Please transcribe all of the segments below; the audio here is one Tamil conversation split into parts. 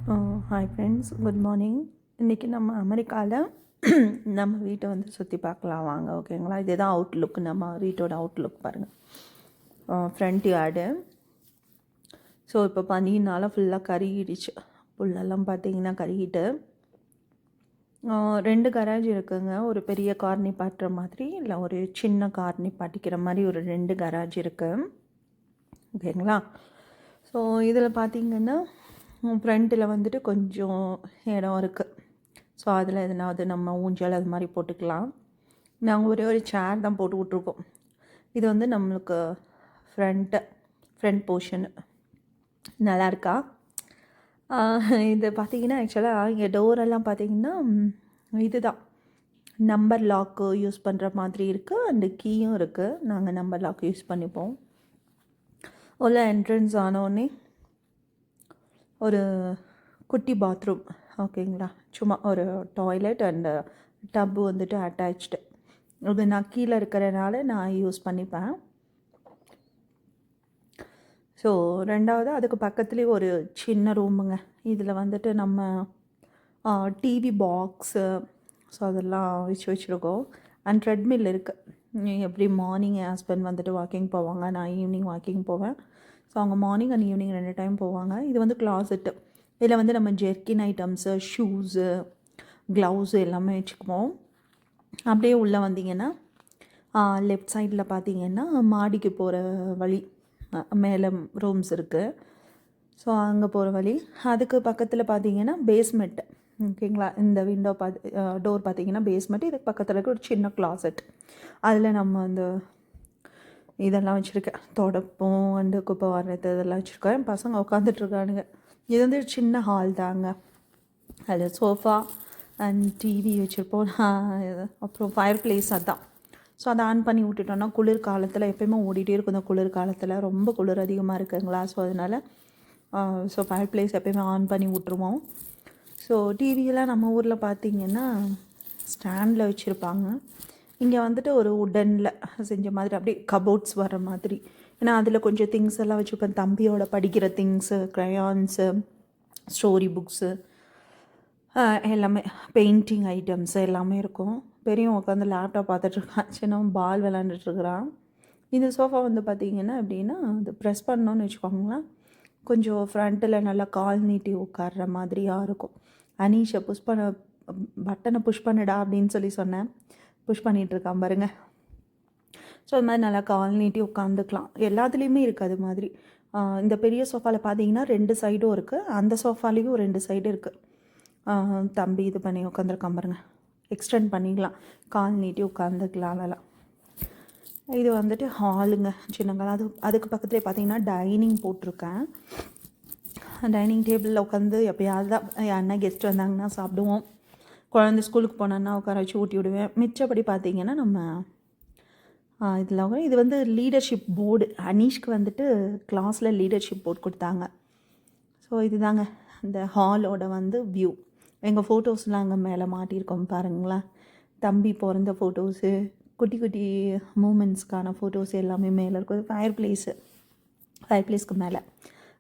Hi friends, good morning. இன்றைக்கி நம்ம அமெரிக்காவில் நம்ம வீட்டை வந்து சுற்றி பார்க்கலாம் வாங்க. ஓகேங்களா? இதுதான் அவுட்லுக், நம்ம வீட்டோட அவுட்லுக் பாருங்கள். Front yard. ஸோ இப்போ பனினால ஃபுல்லாக கருகிடுச்சு. புல்லெல்லாம் பார்த்தீங்கன்னா கருகிட்டு. 2 கராஜ் இருக்குங்க. ஒரு பெரிய கார் நிப்பாட்டுற மாதிரி, இல்லை ஒரு சின்ன கார் நிப்பாட்டிக்கிற மாதிரி ஒரு 2 கராஜ் இருக்குது. ஓகேங்களா? ஸோ இதில் பார்த்திங்கன்னா ஃப்ரண்ட்டில் வந்துட்டு கொஞ்சம் இடம் இருக்குது. ஸோ அதில் எதனாவது நம்ம ஊஞ்சல் அது மாதிரி போட்டுக்கலாம். நாங்கள் ஒரு சேர் தான் போட்டு விட்ருக்கோம். இது வந்து நம்மளுக்கு ஃப்ரண்ட் போர்ஷனு நல்லா இருக்கா. இது பார்த்திங்கன்னா ஆக்சுவலாக இங்கே டோரெல்லாம் பார்த்திங்கன்னா இது தான் நம்பர் லாக்கு யூஸ் பண்ணுற மாதிரி இருக்குது. அண்டு கீயும் இருக்குது. நாங்கள் நம்பர் லாக் யூஸ் பண்ணிப்போம். உள்ள என்ட்ரன்ஸ் ஆனோடனே ஒரு குட்டி பாத்ரூம். ஓகேங்களா? சும்மா ஒரு டாய்லெட் அண்டு டப்பு வந்துட்டு அட்டாச்டு. இது நான் கீழே இருக்கிறனால நான் யூஸ் பண்ணிப்பேன். ஸோ 2வது அதுக்கு பக்கத்துலேயே ஒரு சின்ன ரூமுங்க. இதில் வந்துட்டு நம்ம டிவி பாக்ஸு ஸோ அதெல்லாம் வச்சுருக்கோம். அண்ட் ட்ரெட்மில் இருக்குது. எப்படி மார்னிங் என் ஹஸ்பண்ட் வந்துட்டு வாக்கிங் போவாங்க, நான் ஈவினிங் வாக்கிங் போவேன். ஸோ அவங்க மார்னிங் அண்ட் ஈவினிங் 2 டைம் போவாங்க. இது வந்து கிளாசெட்டு. இதில் வந்து நம்ம ஜெர்கின் ஐட்டம்ஸு, ஷூஸு, க்ளவுஸு எல்லாமே வச்சுக்குவோம். அப்படியே உள்ளே வந்தீங்கன்னா லெஃப்ட் சைடில் பார்த்தீங்கன்னா மாடிக்கு போகிற வழி, மேலே ரூம்ஸ் இருக்குது. ஸோ அங்கே போகிற வழி. அதுக்கு பக்கத்தில் பார்த்தீங்கன்னா பேஸ்மெண்ட்டு. ஓகேங்களா? இந்த விண்டோ டோர் பார்த்தீங்கன்னா பேஸ்மெண்ட். இதுக்கு பக்கத்தில் இருக்க ஒரு சின்ன கிளாசெட். அதில் நம்ம அந்த இதெல்லாம் வச்சுருக்கேன். தொடப்பம் அண்டு குப்பை வர்றது இதெல்லாம் வச்சுருக்கேன். என் பசங்க உட்காந்துட்ருக்கானுங்க. இது வந்து சின்ன ஹால் தாங்க. அதில் சோஃபா அண்ட் டிவி வச்சுருப்போம். அப்புறம் ஃபயர் பிளேஸ் அதுதான். ஸோ அதை ஆன் பண்ணி விட்டுட்டோன்னா குளிர் காலத்தில் எப்போயுமே ஓடிட்டே இருக்கும். இந்த குளிர் காலத்தில் ரொம்ப குளிர் அதிகமாக இருக்குங்களா. ஸோ அதனால் ஃபயர் பிளேஸ் எப்போயுமே ஆன் பண்ணி விட்ருவோம். ஸோ டிவியெல்லாம் நம்ம ஊரில் பார்த்திங்கன்னா ஸ்டாண்டில் வச்சுருப்பாங்க. இங்கே வந்துட்டு ஒரு உடனில் செஞ்ச மாதிரி அப்படியே கபோர்ட்ஸ் வர மாதிரி. ஏன்னா அதில் கொஞ்சம் திங்ஸ் எல்லாம் வச்சுருப்பேன். தம்பியோட படிக்கிற திங்ஸு, க்ரையான்ஸு, ஸ்டோரி புக்ஸு எல்லாமே, பெயிண்டிங் ஐட்டம்ஸ் எல்லாமே இருக்கும். பெரியவன் உட்காந்து லேப்டாப் பார்த்துட்ருக்கான். சின்னவன் பால் விளாண்டுட்ருக்குறான். இந்த சோஃபா வந்து பார்த்திங்கன்னா எப்படின்னா அது ப்ரெஸ் பண்ணோன்னு வச்சுக்கோங்களேன், கொஞ்சம் ஃப்ரண்ட்டில் நல்லா கால் நீட்டி உட்கார்ற மாதிரியாக இருக்கும். அனீஷை பட்டனை புஷ் பண்ணுடா அப்படின்னு சொல்லி சொன்னேன். புஷ் பண்ணிகிட்ருக்கான் பாருங்கள். ஸோ அது மாதிரி நல்லா கால் நீட்டி உட்காந்துக்கலாம். எல்லாத்துலேயுமே இருக்குது அது மாதிரி. இந்த பெரிய சோஃபாவில் பார்த்தீங்கன்னா 2 சைடும் இருக்குது. அந்த சோஃபாலேயும் 2 சைடு இருக்குது. தம்பி இது பண்ணி உட்காந்துருக்கான் பாருங்கள். எக்ஸ்டெண்ட் பண்ணிக்கலாம், கால் நீட்டி உட்காந்துக்கலாம் அதெல்லாம். இது வந்துட்டு ஹாலுங்க, சின்னங்களா. அதுக்கு பக்கத்துலேயே பார்த்தீங்கன்னா டைனிங் போட்டிருக்கேன். டைனிங் டேபிளில் உட்காந்து எப்போயாவது தான் யாருன்னா கெஸ்ட் வந்தாங்கன்னா சாப்பிடுவோம். குழந்தை ஸ்கூலுக்கு போனோன்னா உட்கார வச்சு ஊட்டி விடுவேன். மிச்சப்படி பார்த்திங்கன்னா நம்ம இதில் இது வந்து லீடர்ஷிப் போர்டு. அனீஷ்க்கு வந்துட்டு கிளாஸில் லீடர்ஷிப் போர்டு கொடுத்தாங்க. ஸோ இதுதாங்க இந்த ஹாலோட வந்து வியூ. எங்கள் ஃபோட்டோஸ்லாம் அங்கே மேலே மாட்டியிருக்கோம் பாருங்களேன். தம்பி பிறந்த ஃபோட்டோஸு, குட்டி குட்டி மூமெண்ட்ஸ்க்கான ஃபோட்டோஸ் எல்லாமே மேலே இருக்கும். ஃபயர் பிளேஸ்க்கு மேலே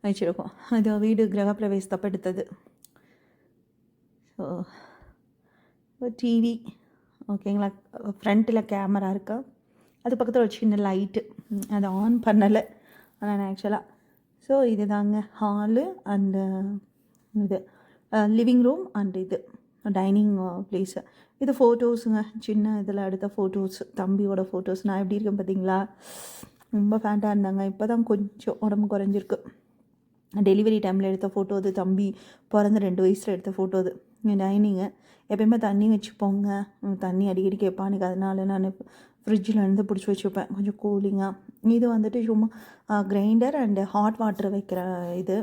வச்சுருக்கோம். இது வீடு கிரகப்பிரவேசத்தப்ப எடுத்தது. ஸோ டிவி ஓகேங்களா. ஃப்ரண்ட்டில் கேமரா இருக்கா. அது பக்கத்தில் ஒரு சின்ன லைட்டு, அதை ஆன் பண்ணலை ஆனால் ஆக்சுவலாக. ஸோ இது தாங்க ஹாலு அண்டு இது லிவிங் ரூம் அண்டு இது டைனிங் ப்ளேஸு. இது ஃபோட்டோஸுங்க, சின்ன இதில் எடுத்த ஃபோட்டோஸ், தம்பியோட ஃபோட்டோஸ். நான் எப்படி இருக்கேன் பார்த்தீங்களா? ரொம்ப ஃபேட்டாக இருந்தாங்க. இப்போ தான் கொஞ்சம் உடம்பு குறைஞ்சிருக்கு. டெலிவரி டைமில் எடுத்த ஃபோட்டோ அது. தம்பி பிறந்த 2 வயசில் எடுத்த ஃபோட்டோ அது. டைனிங்கு எப்போயுமே தண்ணி வச்சுப்போங்க. தண்ணி அடிக்கடி கேட்பானுக்கு. அதனால நான் ஃப்ரிட்ஜில் இருந்து பிடிச்சி வச்சுப்பேன் கொஞ்சம் கூலிங்காக. இது வந்துட்டு சும்மா கிரைண்டர் அண்டு ஹாட் வாட்டர் வைக்கிற இது.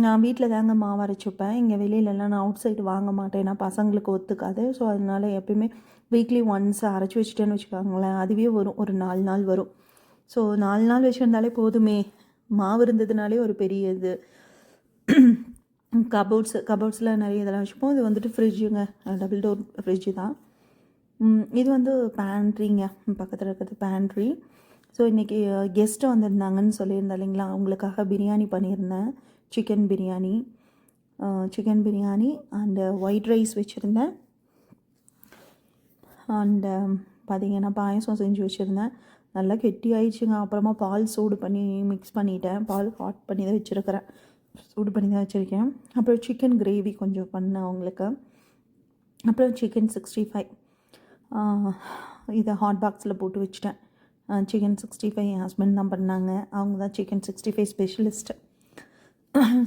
நான் வீட்டில் தாங்க மாவு அரைச்சிப்பேன். இங்கே வெளியிலலாம் நான் அவுட் சைடு வாங்க மாட்டேன். ஏன்னா பசங்களுக்கு ஒத்துக்காது. ஸோ அதனால் எப்போயுமே வீக்லி ஒன்ஸ் அரைச்சி வச்சுட்டேன்னு வச்சுக்கோங்களேன், அதுவே வரும். ஒரு 4 நாள் வரும். ஸோ 4 நாள் வச்சுருந்தாலே போதுமே. மாவு இருந்ததுனாலே ஒரு பெரிய இது. கபோர்ட்ஸில் நிறைய இதெல்லாம் வச்சுப்போம். இது வந்துட்டு ஃப்ரிட்ஜுங்க, டபுள் டோர் ஃப்ரிட்ஜு தான். இது வந்து பேண்ட்ரிங்க, பக்கத்தில் இருக்கிறது பேண்ட்ரி. ஸோ இன்றைக்கி கெஸ்ட்டு வந்திருந்தாங்கன்னு சொல்லியிருந்தேன் இல்லைங்களா, அவங்களுக்காக பிரியாணி பண்ணியிருந்தேன், chicken biryani. Chicken biryani and white rice வச்சுருந்தேன். அண்டு பார்த்திங்கன்னா பாயசம் செஞ்சு வச்சுருந்தேன். நல்லா கெட்டி ஆயிடுச்சுங்க. அப்புறமா பால் சூடு பண்ணி மிக்ஸ் பண்ணிட்டேன். பால் ஹாட் பண்ணி தான் வச்சுருக்கிறேன், சூடு பண்ணி தான் வச்சுருக்கேன். அப்புறம் சிக்கன் கிரேவி கொஞ்சம் பண்ணேன் அவங்களுக்கு. அப்புறம் சிக்கன் 65 இதை ஹாட் பாக்ஸில் போட்டு வச்சுட்டேன். சிக்கன் 65 என் ஹஸ்பண்ட் தான் பண்ணாங்க. அவங்க தான் சிக்கன் 65 ஸ்பெஷலிஸ்ட்டு.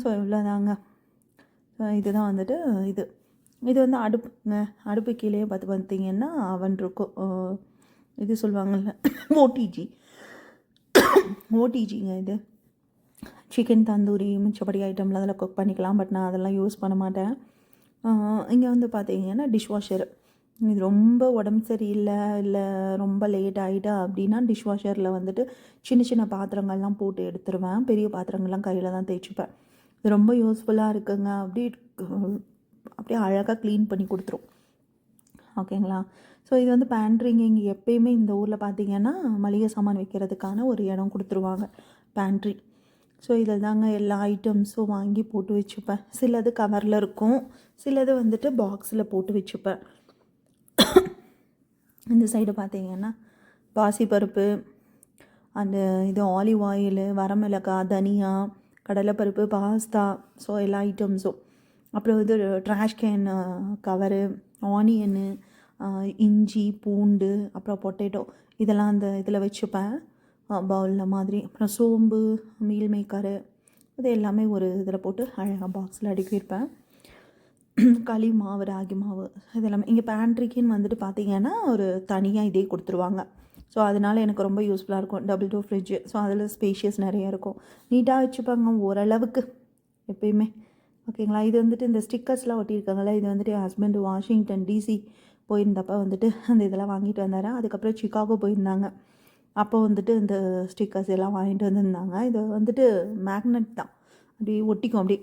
ஸோ இவ்வளோதாங்க. இதுதான் வந்துட்டு இது வந்து அடுப்புங்க. அடுப்பு கீழே பார்த்திங்கன்னா அவன் இருக்கும். இது சொல்லுவாங்கள்ல ஓடிஜிங்க. இது சிக்கன் தந்தூரி மிச்சப்படி ஐட்டமில் அதில் குக் பண்ணிக்கலாம். பட் நான் அதெல்லாம் யூஸ் பண்ண மாட்டேன். இங்கே வந்து பார்த்திங்கன்னா டிஷ்வாஷரு. இது ரொம்ப உடம்பு சரியில்லை, இல்லை ரொம்ப லேட் ஆகிட்டா அப்படின்னா டிஷ்வாஷரில் வந்துட்டு சின்ன சின்ன பாத்திரங்கள்லாம் போட்டு எடுத்துருவேன். பெரிய பாத்திரங்கள்லாம் கையில் தான் தேய்ச்சிப்பேன். இது ரொம்ப யூஸ்ஃபுல்லாக இருக்குங்க. அப்படியே அழகாக க்ளீன் பண்ணி கொடுத்துரும். ஓகேங்களா? ஸோ இது வந்து பேண்ட்ரிங்க. இங்கே எப்பயுமே இந்த ஊரில் பார்த்திங்கன்னா மளிகை சாமான் வைக்கிறதுக்கான ஒரு இடம் கொடுத்துருவாங்க, பேண்ட்ரி. ஸோ இதில் தாங்க எல்லா ஐட்டம்ஸும் வாங்கி போட்டு வச்சுப்பேன். சிலது கவரில் இருக்கும், சிலது வந்துட்டு பாக்ஸில் போட்டு வச்சுப்பேன். இந்த சைடு பார்த்திங்கன்னா பாசிப்பருப்பு, அந்த இது ஆலிவ் ஆயில், வரமிளகாய், தனியா, கடலைப்பருப்பு, பாஸ்தா, ஸோ எல்லா ஐட்டம்ஸும். அப்புறம் இது ட்ராஷ் கேன் கவரு, ஆனியனு, இஞ்சி, பூண்டு, அப்புறம் பொட்டேட்டோ, இதெல்லாம் அந்த இதில் வச்சுப்பேன் பவுலில் மாதிரி. அப்புறம் சோம்பு, மீல் மேக்கரு, இது எல்லாமே ஒரு இதில் போட்டு அழகாக பாக்ஸில் அடுக்கியிருப்பேன். களி மாவு, ராகி மாவு, இதெல்லாமே. இங்கே பேண்ட்ரிக்குன்னு வந்துட்டு பார்த்திங்கன்னா ஒரு தனியாக இதே கொடுத்துருவாங்க. ஸோ அதனால் எனக்கு ரொம்ப யூஸ்ஃபுல்லாக இருக்கும். Double door fridge. ஸோ அதில் ஸ்பேஷியஸ் நிறையா இருக்கும். நீட்டாக வச்சுப்பாங்க ஓரளவுக்கு எப்பயுமே. ஓகேங்களா? இது வந்துட்டு இந்த ஸ்டிக்கர்ஸ்லாம் ஒட்டியிருக்காங்களே, இது வந்துட்டு என் ஹஸ்பண்ட் வாஷிங்டன் டிசி போயிருந்தப்போ வந்துட்டு அந்த இதெல்லாம் வாங்கிட்டு வந்தார். அதுக்கப்புறம் சிக்காகோ போயிருந்தாங்க. அப்போ வந்துட்டு இந்த ஸ்டிக்கர்ஸ் எல்லாம் வாங்கிட்டு வந்திருந்தாங்க. இது வந்துட்டு மேக்னெட் தான், அப்படி ஒட்டிக்கும் அப்படியே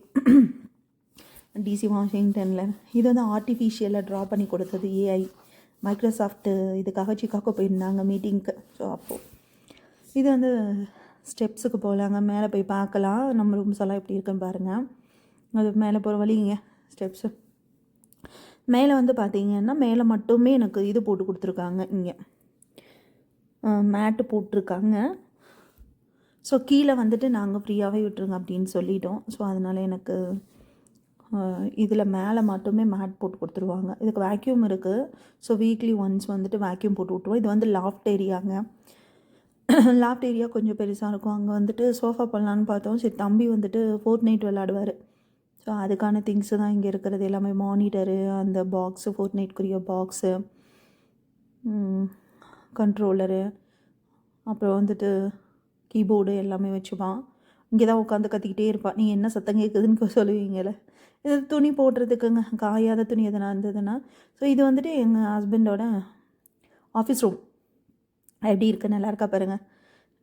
டிசி வாஷிங்டனில். இது வந்து ஆர்டிஃபிஷியலாக ட்ரா பண்ணி கொடுத்தது ஏஐ. மைக்ரோசாஃப்ட்டு இதுக்காக சிக்காகோ போயிருந்தாங்க மீட்டிங்க்கு. ஸோ அப்போது இது வந்து ஸ்டெப்ஸுக்கு போகலாங்க. மேலே போய் பார்க்கலாம் நம்ம ரூம்ஸ் எல்லாம் எப்படி இருக்குன்னு பாருங்கள். அது மேலே போகிற வழிங்க ஸ்டெப்ஸு. மேலே வந்து பார்த்திங்கன்னா மேலே மட்டுமே எனக்கு இது போட்டு கொடுத்துருக்காங்க. இங்கே மேட்டு போட்டிருக்காங்க. ஸோ கீழே வந்துட்டு நாங்கள் ஃப்ரீயாகவே விட்டுருங்க அப்படின்னு சொல்லிட்டோம். ஸோ அதனால் எனக்கு இதில் மேலே மட்டுமே மேட் போட்டு கொடுத்துருவாங்க. இதுக்கு வேக்யூம் இருக்குது. ஸோ வீக்லி ஒன்ஸ் வந்துட்டு வேக்யூம் போட்டு விட்ருவோம். இது வந்து லாஃப்ட் ஏரியாங்க. லாஃப்ட் ஏரியா கொஞ்சம் பெருசாக இருக்கும். அங்கே வந்துட்டு சோஃபா பண்ணலான்னு பார்த்தோம். சரி, தம்பி வந்துட்டு ஃபோர்ட்நைட் விளாடுவார். ஸோ அதுக்கான திங்ஸு தான் இங்கே இருக்கிறது எல்லாமே. மானிட்டரு, அந்த பாக்ஸு, ஃபோர்ட்நைட்க்குரிய பாக்ஸு, கண்ட்ரோலரு, அப்புறம் வந்துட்டு கீபோர்டு எல்லாமே வச்சுப்பான். இங்கே தான் உட்காந்து கத்திக்கிட்டே இருப்பான். நீங்கள் என்ன சத்தம் கேட்குதுன்னு சொல்லுவீங்கள்ல. இது துணி போடுறதுக்குங்க, காயாத துணி எதனா இருந்ததுன்னா. ஸோ இது வந்துட்டு எங்கள் ஹஸ்பண்டோட ஆஃபீஸ் ரூம். எப்படி இருக்குது, நல்லா இருக்கா பாருங்கள்.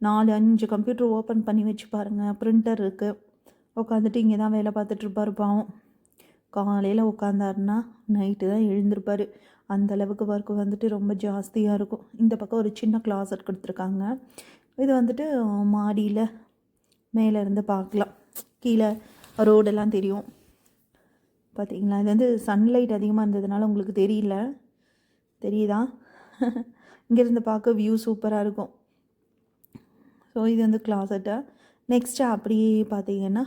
4-5 கம்ப்யூட்டர் ஓப்பன் பண்ணி வச்சு பாருங்கள். ப்ரிண்டர் இருக்குது. உட்காந்துட்டு இங்கே தான் வேலை பார்த்துட்ருப்பார் பாவம். காலையில் உட்காந்தாருன்னா நைட்டு தான் எழுந்திருப்பார். அந்தளவுக்கு ஒர்க்கு வந்துட்டு ரொம்ப ஜாஸ்தியாக இருக்கும். இந்த பக்கம் ஒரு சின்ன கிளாஸட் கொடுத்துருக்காங்க. இது வந்துட்டு மாடியில் மேலே இருந்து பார்க்கலாம். கீழே ரோடெல்லாம் தெரியும் பார்த்திங்களா. இது வந்து சன்லைட் அதிகமாக இருந்ததுனால உங்களுக்கு தெரியுதா? இங்கேருந்து பார்க்க வியூ சூப்பராக இருக்கும். ஸோ இது வந்து கிளாஸட்டு. நெக்ஸ்ட்டு அப்படியே பார்த்திங்கன்னா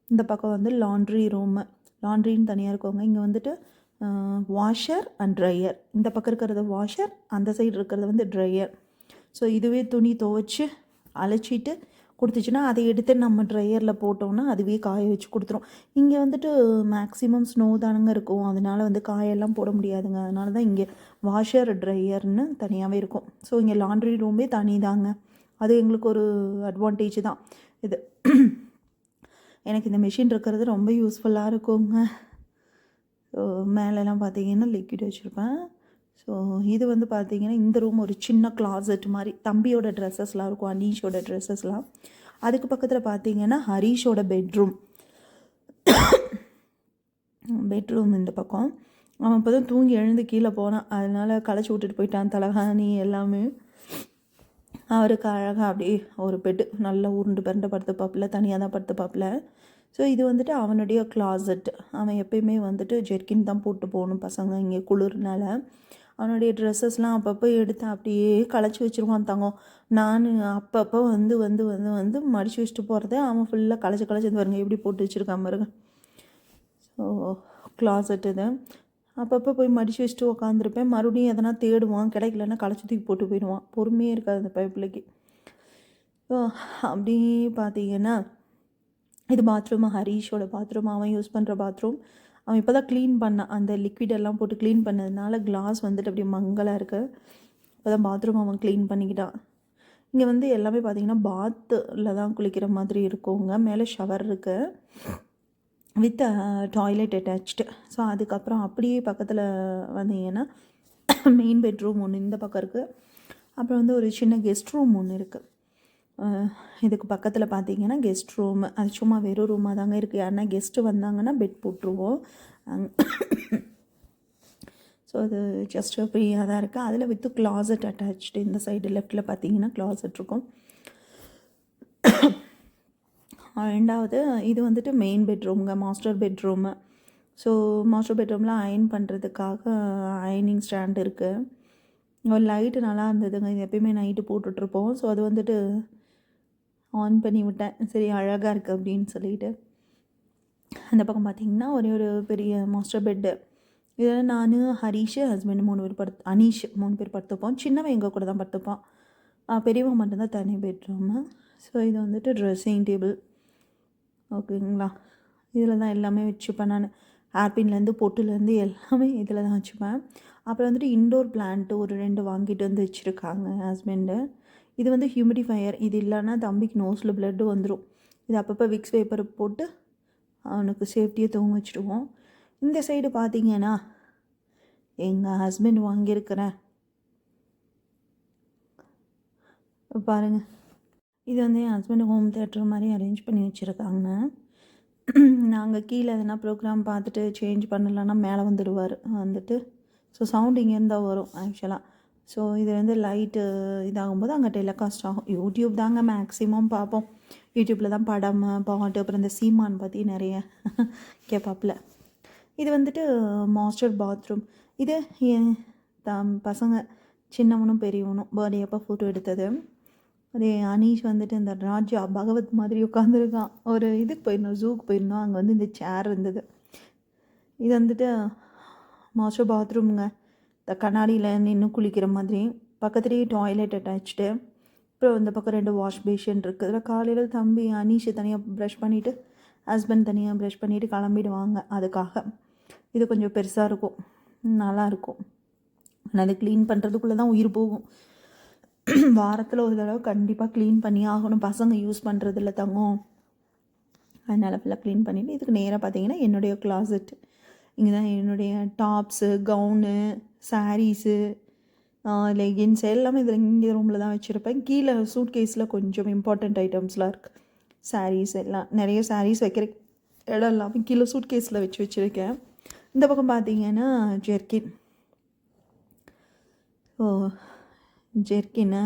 இந்த பக்கம் வந்து லாண்ட்ரி ரூமு. லாண்ட்ரின்னு தனியாக இருக்கவங்க. இங்கே வந்துட்டு வாஷர் அண்ட் ட்ரையர். இந்த பக்கம் இருக்கிறது வாஷர், அந்த சைடு இருக்கிறது வந்து ட்ரையர். ஸோ இதுவே துணி துவைச்சி அலச்சிட்டு கொடுத்துச்சுன்னா அதை எடுத்து நம்ம ட்ரையரில் போட்டோம்னா அதுவே காய வச்சு கொடுத்துரும். இங்கே வந்துட்டு மேக்ஸிமம் ஸ்னோ தானுங்க இருக்கும். அதனால் வந்து காயெல்லாம் போட முடியாதுங்க. அதனால தான் இங்கே வாஷர் ட்ரையர்னு தனியாகவே இருக்கும். ஸோ இங்கே லாண்ட்ரி ரூமே தனி தாங்க. அது எங்களுக்கு ஒரு அட்வான்டேஜ் தான் இது. எனக்கு இந்த மிஷின் இருக்கிறது ரொம்ப யூஸ்ஃபுல்லாக இருக்குங்க. ஸோ மேலெலாம் பார்த்திங்கன்னா லிக்விட் வச்சுருப்பேன். ஸோ இது வந்து பார்த்திங்கன்னா இந்த ரூம் ஒரு சின்ன கிளாசட் மாதிரி. தம்பியோட ட்ரெஸ்ஸஸ்லாம் இருக்கும், அனீஷோட ட்ரெஸ்ஸஸ்லாம். அதுக்கு பக்கத்தில் பார்த்திங்கன்னா ஹரீஷோட பெட்ரூம் இந்த பக்கம். அவன் இப்போ தான் தூங்கி எழுந்து கீழே போனான். அதனால் களைச்சி விட்டுட்டு போயிட்டான் தலகாணி எல்லாமே. அவருக்கு அழகாக அப்படியே ஒரு பெட்டு நல்லா உருண்டு பரண்டு படுத்து பாப்பில், தனியாக தான் படுத்து பாப்பில். ஸோ இது வந்துட்டு அவனுடைய க்ளாசெட். அவன் எப்பயுமே வந்துட்டு ஜெர்கின் தான் போட்டு போகணும் பசங்க இங்கே குளிர்னால. அவனுடைய ட்ரெஸ்ஸஸ்லாம் அப்பப்போ எடுத்து அப்படியே களைச்சி வச்சுருவான் தங்கம். நான் அப்பப்போ வந்து வந்து வந்து வந்து மடித்து வச்சுட்டு போகிறத அவன் ஃபுல்லாக களைச்சி பாருங்க எப்படி போட்டு வச்சுருக்கான் பாருங்க. ஸோ க்ளாசெட் இது அப்பப்போ போய் மடித்து வச்சுட்டு உக்காந்துருப்பேன். மறுபடியும் எதனா தேடுவான், கிடைக்கலன்னா களைச்சி தூக்கி போட்டு போயிடுவான். பொறுமையே இருக்காது அந்த பிள்ளைக்கு. ஸோ அப்படி பார்த்தீங்கன்னா இது பாத்ரூம், ஹரீஷோட பாத்ரூம். அவன் யூஸ் பண்ணுற பாத்ரூம். அவன் இப்போ தான் க்ளீன் பண்ணான். அந்த லிக்விடெல்லாம் போட்டு க்ளீன் பண்ணதுனால கிளாஸ் வந்துட்டு அப்படியே மங்கலாக இருக்குது. இப்போ தான் பாத்ரூம் அவன் க்ளீன் பண்ணிக்கிட்டான். இங்கே வந்து எல்லாமே பார்த்திங்கன்னா பாத்தில் தான் குளிக்கிற மாதிரி இருக்குங்க. மேலே ஷவர் இருக்குது வித் டாய்லெட் அட்டாச்டு. ஸோ அதுக்கப்புறம் அப்படியே பக்கத்தில் வந்தீங்கன்னா மெயின் பெட்ரூம் ஒன்று இந்த பக்கம் இருக்குது. அப்புறம் வந்து ஒரு சின்ன கெஸ்ட் ரூம் ஒன்று இருக்குது. இதுக்கு பக்கத்தில் பார்த்தீங்கன்னா கெஸ்ட் ரூம். அது சும்மா வெறும் ரூமாக தாங்க இருக்குது. யாருன்னா கெஸ்ட்டு வந்தாங்கன்னா பெட் போட்டுருவோம். ஸோ அது ஜஸ்ட்டு ஃப்ரீயாக தான் இருக்குது. அதில் வித்து க்ளாசெட் அட்டாச்டு. இந்த சைடு லெஃப்டில் பார்த்தீங்கன்னா க்ளாசெட் இருக்கும். ரெண்டாவது இது வந்துட்டு மெயின் பெட்ரூம்ங்க, மாஸ்டர் பெட்ரூமு. ஸோ மாஸ்டர் பெட்ரூமில் அயன் பண்ணுறதுக்காக அயனிங் ஸ்டாண்ட் இருக்குது. ஒரு லைட்டு நல்லா இருந்ததுங்க. இது எப்பயுமே நைட்டு போட்டுட்ருப்போம். ஸோ அது வந்துட்டு ஆன் பண்ணி விட்டேன். சரி அழகாக இருக்குது அப்படின்னு சொல்லிட்டு. அந்த பக்கம் பார்த்திங்கன்னா ஒரே ஒரு பெரிய மாஸ்டர் பெட்டு. இதில் நான், ஹரீஷ், ஹஸ்பண்ட் 3 பேர் அனீஷ் 3 பேர் படுத்துப்போம். சின்னவன் எங்கள் கூட தான் படுத்துப்பான். பெரியவன் மட்டும்தான் தனி பெட்ரூமு. ஸோ இது வந்துட்டு ட்ரெஸ்ஸிங் டேபிள். ஓகேங்களா. இதில் தான் எல்லாமே வச்சுப்பேன் நான். ஹேர்பின்லேருந்து பொட்டுலேருந்து எல்லாமே இதில் தான் வச்சுப்பேன். அப்புறம் வந்துட்டு இன்டோர் பிளான்ட்டு ஒரு 2 வாங்கிட்டு வந்து வச்சுருக்காங்க ஹஸ்பண்டு. இது வந்து ஹியூமிடிஃபையர். இது இல்லைன்னா தம்பிக்கு நோஸில் ப்ளட்டு வந்துடும். இது அப்பப்போ விக்ஸ் பேப்பரை போட்டு அவனுக்கு சேஃப்டியாக தூங்க வச்சுடுவோம். இந்த சைடு பார்த்தீங்கன்னா எங்கள் ஹஸ்பண்ட் வாங்கியிருக்கிறேன் பாருங்கள். இது வந்து என் ஹஸ்பண்ட் ஹோம் தேட்டர் மாதிரி அரேஞ்ச் பண்ணி வச்சுருக்காங்க. நாங்கள் கீழே எதனா ப்ரோக்ராம் பார்த்துட்டு சேஞ்ச் பண்ணலன்னா மேலே வந்துடுவார் வந்துட்டு. ஸோ சவுண்ட் இங்கேருந்து தான் வரும் ஆக்சுவலாக. ஸோ இது வந்து லைட்டு இதாகும்போது அங்கே டெலிகாஸ்ட் ஆகும். யூடியூப் தாங்க மேக்ஸிமம் பார்ப்போம். யூடியூப்பில் தான் படம், பாட்டு, அப்புறம் இந்த சீமான் பற்றி நிறைய கேட்பாப்பில். இது வந்துட்டு மாஸ்டர் பாத்ரூம். இது என் பசங்க சின்னவனும் பெரியவனும் பர்த்டே அப்போ ஃபோட்டோ எடுத்தது. அதே அனீஷ் வந்துட்டு இந்த ராஜா பகவத் மாதிரி உட்காந்துருக்கான். ஒரு இதுக்கு போயிருந்தோம், ஜூக்கு போயிருந்தோம். அங்கே வந்து இந்த சேர் இருந்தது. இது வந்துட்டு மாஸ்டர் பாத்ரூமுங்க. இந்த கண்ணாடியில் நின்று குளிக்கிற மாதிரி. பக்கத்துலேயே டாய்லெட் அட்டாச்டு. அப்புறம் இந்த பக்கம் 2 வாஷ் பேஷன் இருக்குது. அதில் காலையில் தம்பி அனீஷை தனியாக ப்ரஷ் பண்ணிவிட்டு ஹஸ்பண்ட் தனியாக ப்ரஷ் பண்ணிவிட்டு கிளம்பிடுவாங்க. அதுக்காக இது கொஞ்சம் பெருசாக இருக்கும், நல்லாயிருக்கும். ஆனால் அது க்ளீன் பண்ணுறதுக்குள்ளே தான் உயிர் போகும். வாரத்தில் ஒரு தடவை கண்டிப்பாக க்ளீன் பண்ணி ஆகணும். பசங்க யூஸ் பண்ணுறதில்ல தங்கம். அதனால் ஃபுல்லாக க்ளீன் பண்ணிவிட்டு இதுக்கு நேராக பார்த்தீங்கன்னா என்னுடைய க்ளாசெட். இங்கே தான் என்னுடைய டாப்ஸு, கவுனு, சாரீஸு, லெகின்ஸ் எல்லாமே இதில் இங்கே ரூமில் தான் வச்சுருப்பேன். கீழே சூட் கேஸில் கொஞ்சம் இம்பார்ட்டண்ட் ஐட்டம்ஸ்லாம் இருக்குது. சாரீஸ் எல்லாம் நிறைய சாரீஸ் வைக்கிற இடம் எல்லாமே கீழே சூட் கேஸில் வச்சுருக்கேன். இந்த பக்கம் பார்த்தீங்கன்னா ஜெர்கின். ஸோ ஜெர்கின்னு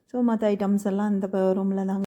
ஸோ மற்ற ஐட்டம்ஸ் எல்லாம் இந்த ரூமில் தாங்க